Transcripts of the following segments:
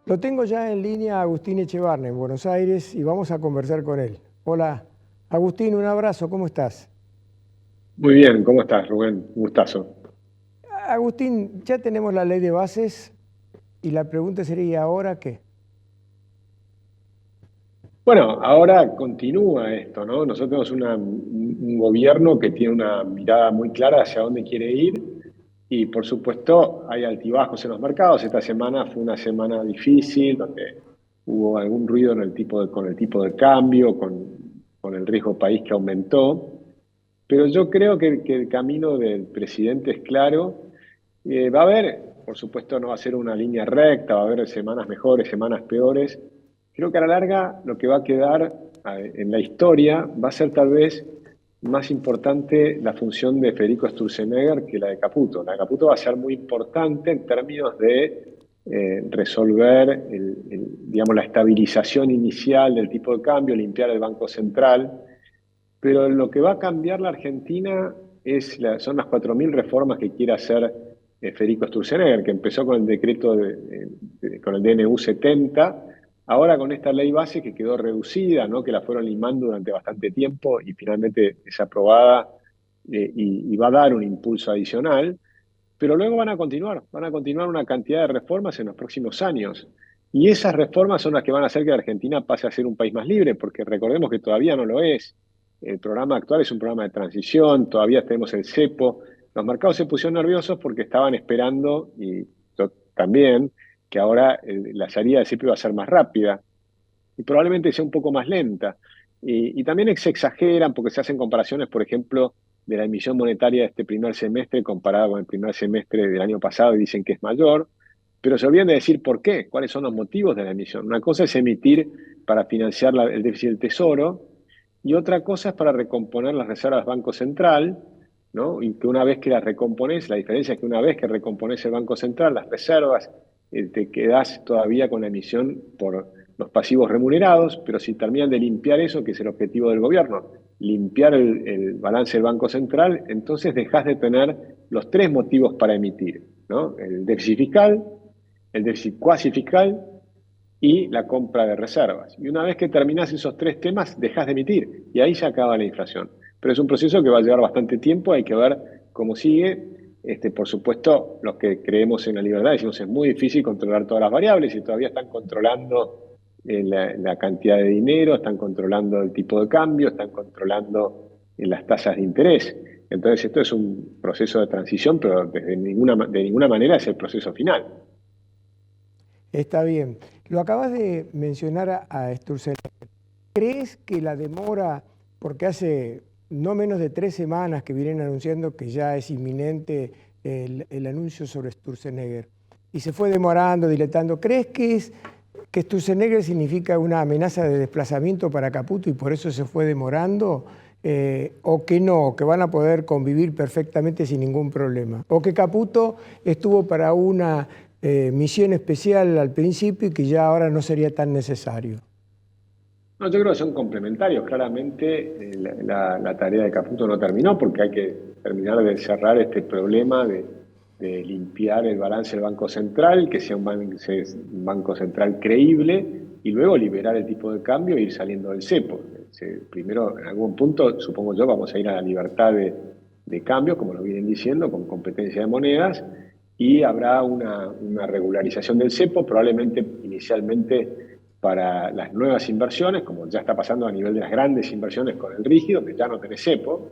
Lo tengo ya en línea a Agustín Echevarne en Buenos Aires y vamos a conversar con él. Hola, Agustín, un abrazo, ¿cómo estás? Muy bien, ¿cómo estás, Rubén? Un gustazo. Agustín, ya tenemos la ley de bases y la pregunta sería, ¿y ahora qué? Bueno, ahora continúa esto, ¿no? Nosotros tenemos un gobierno que tiene una mirada muy clara hacia dónde quiere ir y, por supuesto, hay altibajos en los mercados. Esta semana fue una semana difícil, donde hubo algún ruido en con el tipo de cambio, con el riesgo país que aumentó. Pero yo creo que el camino del presidente es claro. Va a haber, por supuesto, no va a ser una línea recta, va a haber semanas mejores, semanas peores. Creo que a la larga lo que va a quedar en la historia va a ser tal vez más importante la función de Federico Sturzenegger que la de Caputo. La de Caputo va a ser muy importante en términos de resolver digamos, la estabilización inicial del tipo de cambio, limpiar el Banco Central, pero lo que va a cambiar la Argentina son las 4.000 reformas que quiere hacer Federico Sturzenegger, que empezó con el decreto, con el DNU 70, ahora con esta ley base que quedó reducida, ¿no? Que la fueron limando durante bastante tiempo y finalmente es aprobada y va a dar un impulso adicional. Pero luego van a continuar una cantidad de reformas en los próximos años. Y esas reformas son las que van a hacer que la Argentina pase a ser un país más libre, porque recordemos que todavía no lo es. El programa actual es un programa de transición, todavía tenemos el cepo. Los mercados se pusieron nerviosos porque estaban esperando, y yo también, que ahora la salida del cepo iba a ser más rápida y probablemente sea un poco más lenta. Y también se exageran porque se hacen comparaciones, por ejemplo, de la emisión monetaria de este primer semestre comparada con el primer semestre del año pasado y dicen que es mayor, pero se olvidan de decir por qué, cuáles son los motivos de la emisión. Una cosa es emitir para financiar el déficit del tesoro y otra cosa es para recomponer las reservas del Banco Central, ¿no? Y que una vez que las recompones, la diferencia es que una vez que recompones el Banco Central, las reservas, te quedás todavía con la emisión por los pasivos remunerados, pero si terminan de limpiar eso, que es el objetivo del gobierno, limpiar el balance del Banco Central, entonces dejas de tener los tres motivos para emitir, ¿no? El déficit fiscal, el déficit cuasi fiscal y la compra de reservas. Y una vez que terminas esos tres temas, dejas de emitir y ahí se acaba la inflación. Pero es un proceso que va a llevar bastante tiempo, hay que ver cómo sigue. Por supuesto, los que creemos en la libertad decimos es muy difícil controlar todas las variables y todavía están controlando la cantidad de dinero, están controlando el tipo de cambio, están controlando las tasas de interés. Entonces, esto es un proceso de transición, pero de ninguna manera es el proceso final. Está bien. Lo acabas de mencionar a Sturzenegger. ¿Crees que la demora, porque hace no menos de 3 semanas que vienen anunciando que ya es inminente el anuncio sobre Sturzenegger, y se fue demorando, diletando, ¿crees que Sturzenegger significa una amenaza de desplazamiento para Caputo y por eso se fue demorando? ¿O que no, que van a poder convivir perfectamente sin ningún problema? ¿O que Caputo estuvo para una misión especial al principio y que ya ahora no sería tan necesario? No, yo creo que son complementarios. Claramente la tarea de Caputo no terminó porque hay que terminar de cerrar este problema de limpiar el balance del Banco Central, que sea un Banco Central creíble y luego liberar el tipo de cambio e ir saliendo del cepo. Primero, en algún punto, supongo yo, vamos a ir a la libertad de cambio, como lo vienen diciendo, con competencia de monedas, y habrá una regularización del cepo, probablemente inicialmente para las nuevas inversiones, como ya está pasando a nivel de las grandes inversiones con el rígido, que ya no tenés cepo,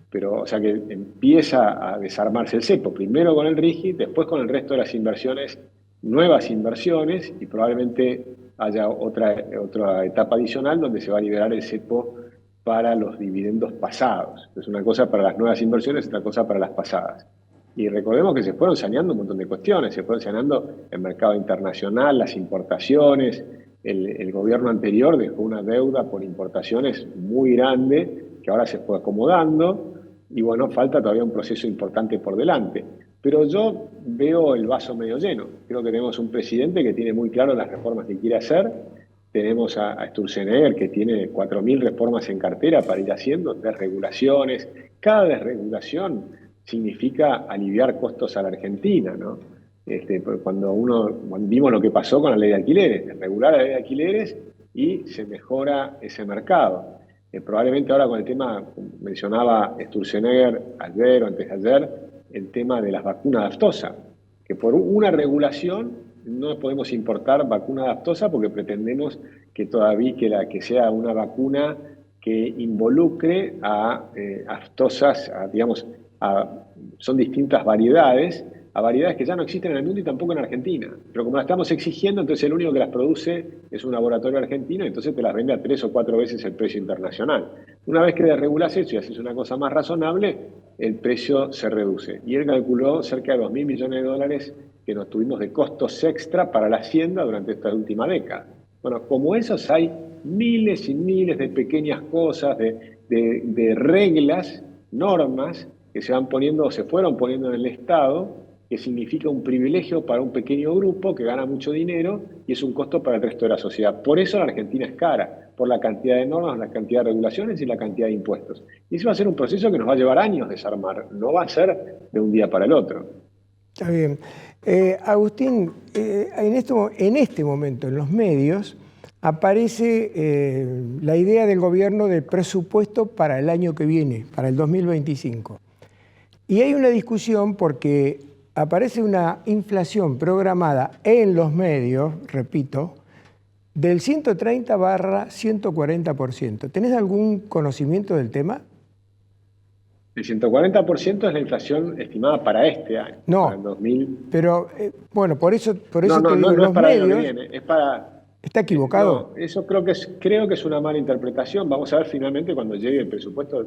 pero o sea que empieza a desarmarse el cepo, primero con el rígido, después con el resto de las inversiones, nuevas inversiones, y probablemente haya otra etapa adicional donde se va a liberar el cepo para los dividendos pasados. Es una cosa para las nuevas inversiones, otra cosa para las pasadas. Y recordemos que se fueron saneando un montón de cuestiones, se fueron saneando el mercado internacional, las importaciones. El gobierno anterior dejó una deuda por importaciones muy grande que ahora se fue acomodando y bueno, falta todavía un proceso importante por delante. Pero yo veo el vaso medio lleno. Creo que tenemos un presidente que tiene muy claro las reformas que quiere hacer. Tenemos a Sturzenegger que tiene 4.000 reformas en cartera para ir haciendo, desregulaciones. Cada desregulación significa aliviar costos a la Argentina, ¿no? Cuando vimos lo que pasó con la ley de alquileres, regular la ley de alquileres y se mejora ese mercado. Probablemente ahora con el tema, mencionaba Sturzenegger ayer o antes de ayer, el tema de las vacunas de aftosa, que por una regulación no podemos importar vacuna de aftosa porque pretendemos que que sea una vacuna que involucre a aftosas, son distintas variedades, a variedades que ya no existen en el mundo y tampoco en Argentina. Pero como las estamos exigiendo, entonces el único que las produce es un laboratorio argentino y entonces te las vende a 3 o 4 veces el precio internacional. Una vez que desregulas eso y haces una cosa más razonable, el precio se reduce. Y él calculó cerca de 2.000 millones de dólares que nos tuvimos de costos extra para la hacienda durante esta última década. Bueno, como esos hay miles y miles de pequeñas cosas, de reglas, normas que se van poniendo o se fueron poniendo en el Estado, que significa un privilegio para un pequeño grupo que gana mucho dinero y es un costo para el resto de la sociedad. Por eso la Argentina es cara, por la cantidad de normas, la cantidad de regulaciones y la cantidad de impuestos. Y ese va a ser un proceso que nos va a llevar años desarmar, no va a ser de un día para el otro. Está bien. Agustín, en este momento en los medios aparece la idea del gobierno del presupuesto para el año que viene, para el 2025. Y hay una discusión porque aparece una inflación programada en los medios, repito, del 130/140%. ¿Tenés algún conocimiento del tema? El 140% es la inflación estimada para este año, No, para el 2000. pero bueno, por eso te digo, No es los para el año que medios, viene, es para... ¿está equivocado? No, eso creo que es una mala interpretación. Vamos a ver finalmente cuando llegue el presupuesto,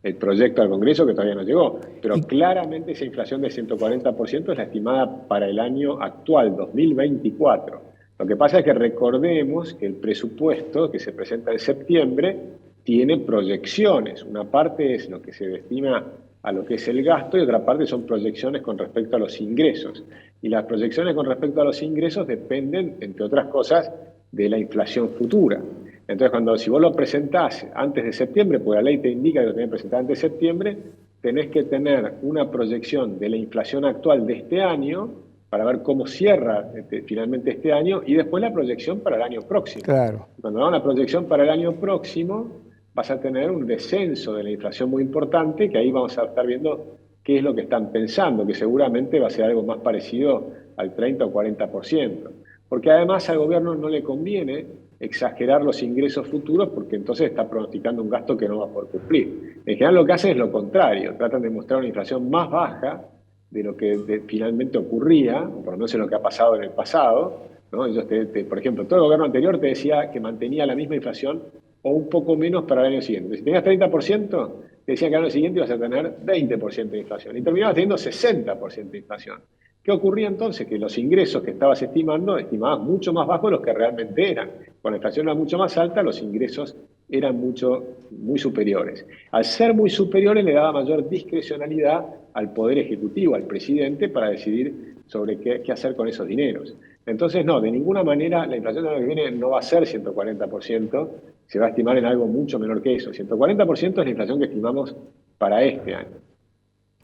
el proyecto al Congreso, que todavía no llegó. Pero claramente esa inflación del 140% es la estimada para el año actual, 2024. Lo que pasa es que recordemos que el presupuesto que se presenta en septiembre tiene proyecciones. Una parte es lo que se destina a lo que es el gasto y otra parte son proyecciones con respecto a los ingresos. Y las proyecciones con respecto a los ingresos dependen, entre otras cosas, de la inflación futura. Entonces, si vos lo presentás antes de septiembre, porque la ley te indica que lo tenés que presentar antes de septiembre, tenés que tener una proyección de la inflación actual de este año para ver cómo cierra finalmente este año y después la proyección para el año próximo. Claro. Cuando hagamos la proyección para el año próximo, vas a tener un descenso de la inflación muy importante, que ahí vamos a estar viendo qué es lo que están pensando, que seguramente va a ser algo más parecido al 30 o 40%. Porque además al gobierno no le conviene exagerar los ingresos futuros porque entonces está pronosticando un gasto que no va a poder cumplir. En general lo que hacen es lo contrario, tratan de mostrar una inflación más baja de lo que finalmente ocurría, o por lo menos es lo que ha pasado en el pasado, ¿no? Ellos por ejemplo, todo el gobierno anterior te decía que mantenía la misma inflación o un poco menos para el año siguiente. Si tenías 30%, te decían que el año siguiente ibas a tener 20% de inflación y terminabas teniendo 60% de inflación. ¿Qué ocurría entonces? Que los ingresos que estabas estimabas mucho más bajos de los que realmente eran. Cuando la inflación era mucho más alta, los ingresos eran muy superiores. Al ser muy superiores, le daba mayor discrecionalidad al Poder Ejecutivo, al presidente, para decidir sobre qué hacer con esos dineros. Entonces, no, de ninguna manera la inflación del año que viene no va a ser 140%, se va a estimar en algo mucho menor que eso. 140% es la inflación que estimamos para este año.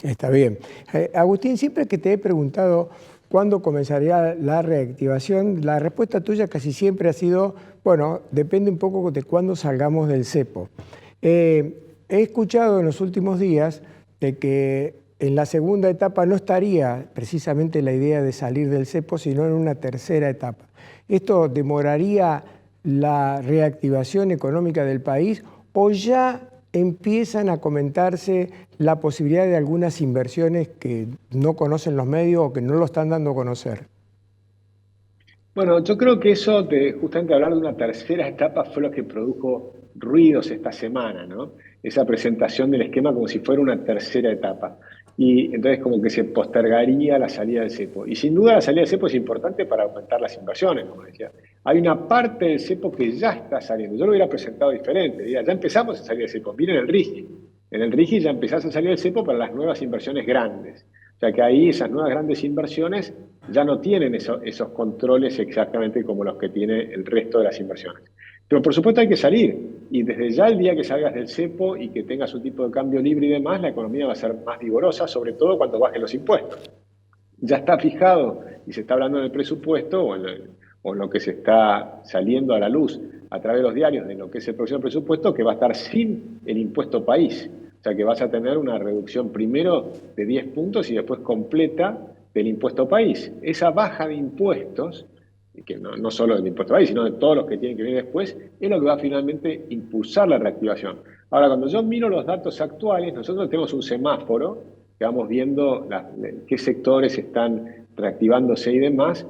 Está bien. Agustín, siempre que te he preguntado cuándo comenzaría la reactivación, la respuesta tuya casi siempre ha sido, bueno, depende un poco de cuándo salgamos del cepo. He escuchado en los últimos días de que en la segunda etapa no estaría precisamente la idea de salir del cepo, sino en una tercera etapa. ¿Esto demoraría la reactivación económica del país o ya empiezan a comentarse la posibilidad de algunas inversiones que no conocen los medios o que no lo están dando a conocer? Bueno, yo creo que eso, justamente hablar de una tercera etapa, fue lo que produjo ruidos esta semana, ¿no? Esa presentación del esquema como si fuera una tercera etapa. Y entonces como que se postergaría la salida del cepo. Y sin duda la salida del cepo es importante para aumentar las inversiones, como decía. Hay una parte del cepo que ya está saliendo. Yo lo hubiera presentado diferente. Diría, ya empezamos a salir del cepo. Miren el RIGI. En el RIGI ya empezás a salir del cepo para las nuevas inversiones grandes. O sea que ahí esas nuevas grandes inversiones ya no tienen esos controles exactamente como los que tiene el resto de las inversiones. Pero por supuesto hay que salir, y desde ya el día que salgas del cepo y que tengas un tipo de cambio libre y demás, la economía va a ser más vigorosa, sobre todo cuando bajen los impuestos. ya está fijado y se está hablando en el presupuesto o en lo que se está saliendo a la luz a través de los diarios de lo que es el próximo presupuesto, que va a estar sin el impuesto país. O sea que vas a tener una reducción primero de 10 puntos y después completa del impuesto país. Esa baja de impuestos, que no solo del impuesto país, sino de todos los que tienen que venir después, es lo que va a finalmente impulsar la reactivación. Ahora, cuando yo miro los datos actuales, nosotros tenemos un semáforo que vamos viendo qué sectores están reactivándose y demás,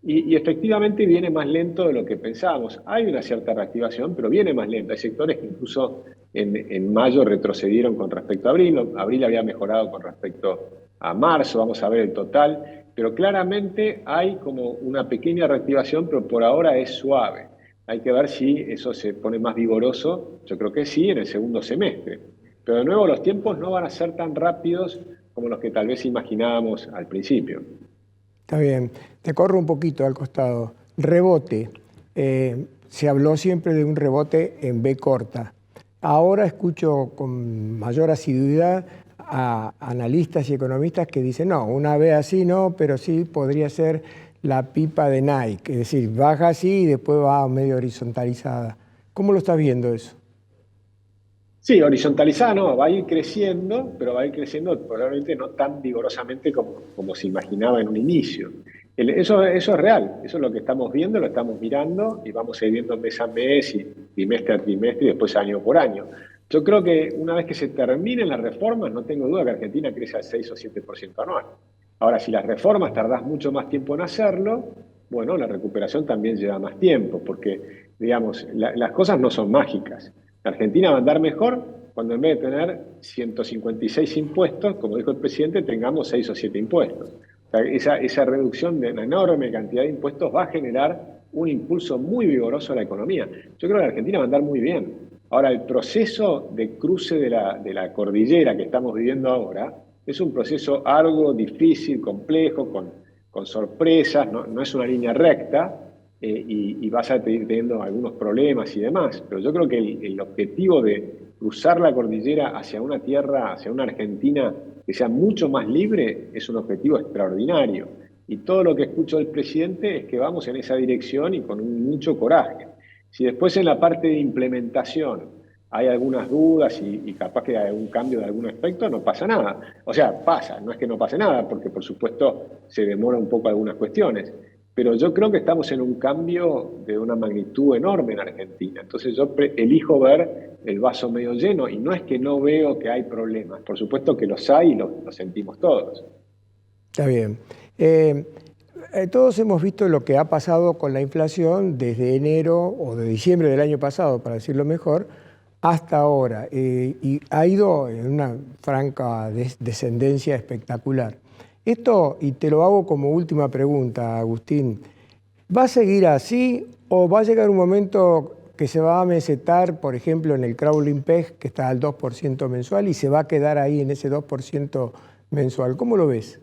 y efectivamente viene más lento de lo que pensábamos. Hay una cierta reactivación, pero viene más lento. Hay sectores que incluso en mayo retrocedieron con respecto a abril. Abril había mejorado con respecto a marzo, vamos a ver el total. Pero claramente hay como una pequeña reactivación, pero por ahora es suave. Hay que ver si eso se pone más vigoroso. Yo creo que sí, en el segundo semestre. Pero de nuevo, los tiempos no van a ser tan rápidos como los que tal vez imaginábamos al principio. Está bien. Te corro un poquito al costado. Rebote. Se habló siempre de un rebote en B corta. Ahora escucho con mayor asiduidad a analistas y economistas que dicen, no, una B así no, pero sí podría ser la pipa de Nike. Es decir, baja así y después va medio horizontalizada. ¿Cómo lo estás viendo eso? Sí, horizontalizada no, va a ir creciendo, pero va a ir creciendo probablemente no tan vigorosamente como se imaginaba en un inicio. Eso es real, eso es lo que estamos viendo, lo estamos mirando y vamos a ir viendo mes a mes y trimestre a trimestre y después año por año. Yo creo que una vez que se terminen las reformas, no tengo duda que Argentina crece al 6 o 7% anual. Ahora, si las reformas tardás mucho más tiempo en hacerlo, bueno, la recuperación también lleva más tiempo, porque, digamos, las cosas no son mágicas. La Argentina va a andar mejor cuando en vez de tener 156 impuestos, como dijo el presidente, tengamos 6 o 7 impuestos. O sea, esa reducción de una enorme cantidad de impuestos va a generar un impulso muy vigoroso a la economía. Yo creo que la Argentina va a andar muy bien. Ahora, el proceso de cruce de la cordillera que estamos viviendo ahora es un proceso algo difícil, complejo, con sorpresas, no es una línea recta, y vas a ir teniendo algunos problemas y demás. Pero yo creo que el objetivo de cruzar la cordillera hacia una tierra, hacia una Argentina que sea mucho más libre, es un objetivo extraordinario. Y todo lo que escucho del presidente es que vamos en esa dirección y con mucho coraje. Si después en la parte de implementación hay algunas dudas y capaz que hay algún cambio de algún aspecto, no pasa nada. O sea, pasa, no es que no pase nada, porque por supuesto se demora un poco algunas cuestiones. Pero yo creo que estamos en un cambio de una magnitud enorme en Argentina. Entonces yo elijo ver el vaso medio lleno y no es que no veo que hay problemas. Por supuesto que los hay y los sentimos todos. Está bien. Todos hemos visto lo que ha pasado con la inflación desde enero o de diciembre del año pasado, para decirlo mejor, hasta ahora. Y ha ido en una franca descendencia espectacular. Esto, y te lo hago como última pregunta, Agustín, ¿va a seguir así o va a llegar un momento que se va a mesetar, por ejemplo, en el crawling peg, que está al 2% mensual, y se va a quedar ahí en ese 2% mensual? ¿Cómo lo ves?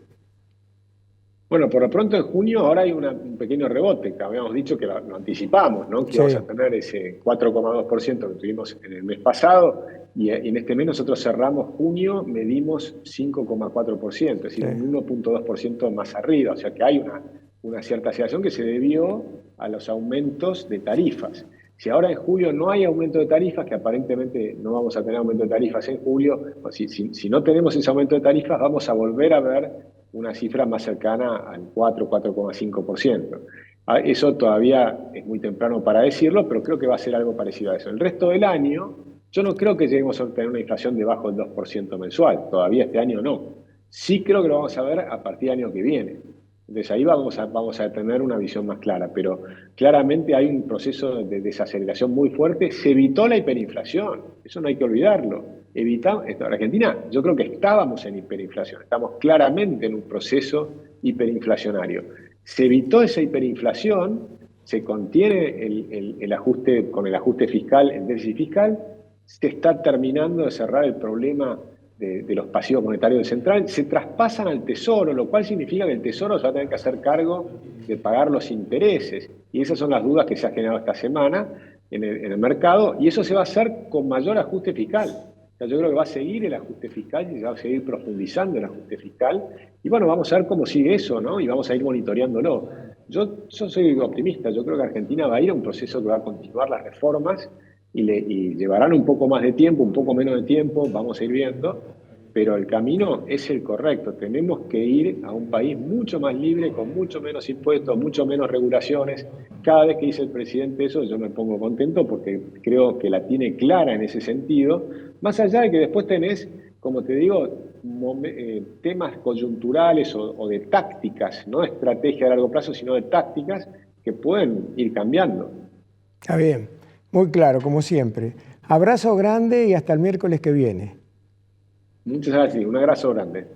Bueno, por lo pronto en junio ahora hay un pequeño rebote, que habíamos dicho que lo anticipamos, ¿no? Que Sí, íbamos a tener ese 4,2% que tuvimos en el mes pasado, y en este mes nosotros cerramos junio, medimos 5,4%, es sí. decir, un 1,2% más arriba, o sea que hay una cierta aceleración que se debió a los aumentos de tarifas. Si ahora en julio no hay aumento de tarifas, que aparentemente no vamos a tener aumento de tarifas en julio, si no tenemos ese aumento de tarifas, vamos a volver a ver una cifra más cercana al 4,5%. Eso todavía es muy temprano para decirlo, pero creo que va a ser algo parecido a eso. El resto del año, yo no creo que lleguemos a tener una inflación debajo del 2% mensual, todavía este año no. Sí creo que lo vamos a ver a partir del año que viene. Entonces ahí vamos a tener una visión más clara, pero claramente hay un proceso de desaceleración muy fuerte. Se evitó la hiperinflación, eso no hay que olvidarlo. En Argentina yo creo que estábamos en hiperinflación, estamos claramente en un proceso hiperinflacionario. Se evitó esa hiperinflación, se contiene el ajuste con el ajuste fiscal, el déficit fiscal, se está terminando de cerrar el problema de los pasivos monetarios del central, se traspasan al Tesoro, lo cual significa que el Tesoro se va a tener que hacer cargo de pagar los intereses. Y esas son las dudas que se han generado esta semana en el mercado, y eso se va a hacer con mayor ajuste fiscal. sea, yo creo que va a seguir el ajuste fiscal y se va a seguir profundizando el ajuste fiscal. Y bueno, vamos a ver cómo sigue eso, ¿no? Y vamos a ir monitoreándolo. Yo soy optimista, yo creo que Argentina va a ir a un proceso que va a continuar las reformas y llevarán un poco más de tiempo, un poco menos de tiempo, vamos a ir viendo, pero el camino es el correcto. Tenemos que ir a un país mucho más libre, con mucho menos impuestos, mucho menos regulaciones. Cada vez que dice el presidente eso, yo me pongo contento porque creo que la tiene clara en ese sentido, más allá de que después tenés, como te digo, temas coyunturales o de tácticas, no de estrategia a largo plazo, sino de tácticas que pueden ir cambiando. Está bien, muy claro, como siempre. Abrazo grande y hasta el miércoles que viene. Muchas gracias, un abrazo grande.